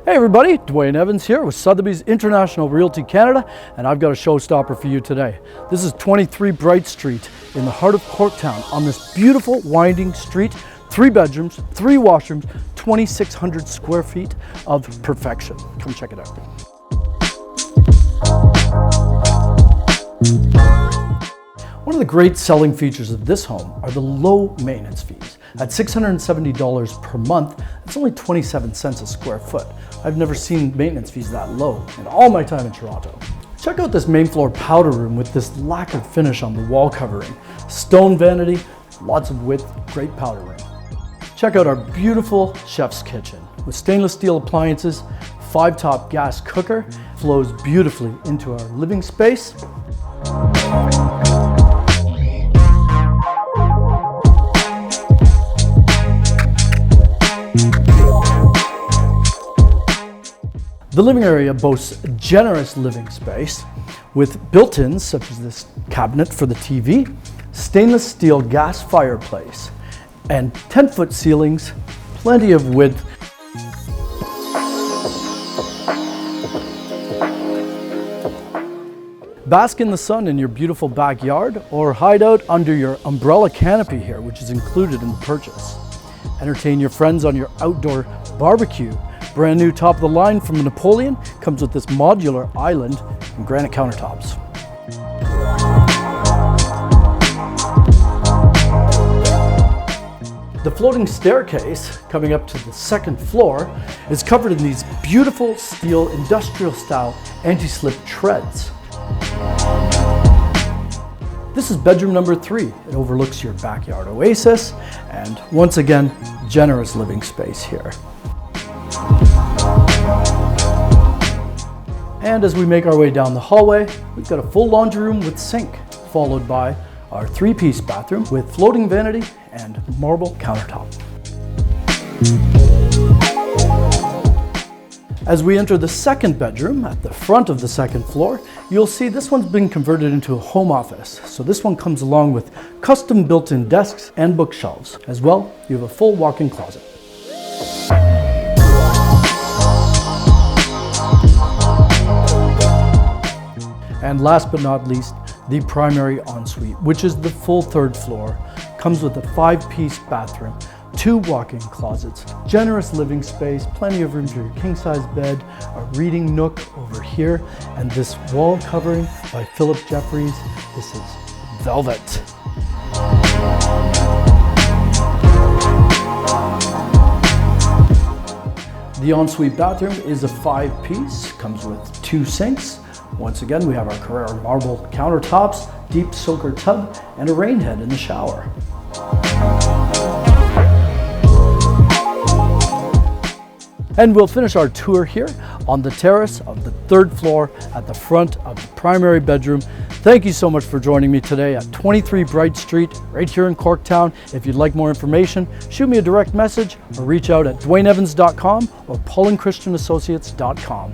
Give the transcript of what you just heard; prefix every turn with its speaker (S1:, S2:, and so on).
S1: Hey everybody, Dwayne Evans here with Sotheby's International Realty Canada, and I've got a showstopper for you today. This is 23 Bright Street in the heart of Corktown on this beautiful winding street. 3 bedrooms, 3 washrooms, 2,600 square feet of perfection. Come check it out. One of the great selling features of this home are the low maintenance fees. At $670 per month, that's only 27 cents a square foot. I've never seen maintenance fees that low in all my time in Toronto. Check out this main floor powder room with this lacquered finish on the wall covering. Stone vanity, lots of width, great powder room. Check out our beautiful chef's kitchen with stainless steel appliances, 5-top gas cooker, flows beautifully into our living space. The living area boasts a generous living space with built-ins such as this cabinet for the TV, stainless steel gas fireplace, and 10-foot ceilings, plenty of width. Bask in the sun in your beautiful backyard or hide out under your umbrella canopy here, which is included in the purchase. Entertain your friends on your outdoor barbecue. Brand new top of the line from Napoleon, comes with this modular island and granite countertops. The floating staircase coming up to the second floor is covered in these beautiful steel industrial style anti-slip treads. This is bedroom number 3. It overlooks your backyard oasis and once again, generous living space here. And as we make our way down the hallway, we've got a full laundry room with sink, followed by our 3-piece bathroom with floating vanity and marble countertop. As we enter the second bedroom at the front of the second floor, you'll see this one's been converted into a home office. So this one comes along with custom built-in desks and bookshelves. As well, you have a full walk-in closet. And last but not least, the primary ensuite, which is the full 3rd floor, comes with a 5-piece bathroom, 2 walk-in closets, generous living space, plenty of room for your king-size bed, a reading nook over here, and this wall covering by Philip Jeffries. This is velvet. The ensuite bathroom is a 5-piece, comes with 2 sinks. Once again, we have our Carrara marble countertops, deep soaker tub, and a rain head in the shower. And we'll finish our tour here on the terrace of the 3rd floor at the front of the primary bedroom. Thank you so much for joining me today at 23 Bright Street, right here in Corktown. If you'd like more information, shoot me a direct message or reach out at dwayneevans.com or paulandchristianassociates.com.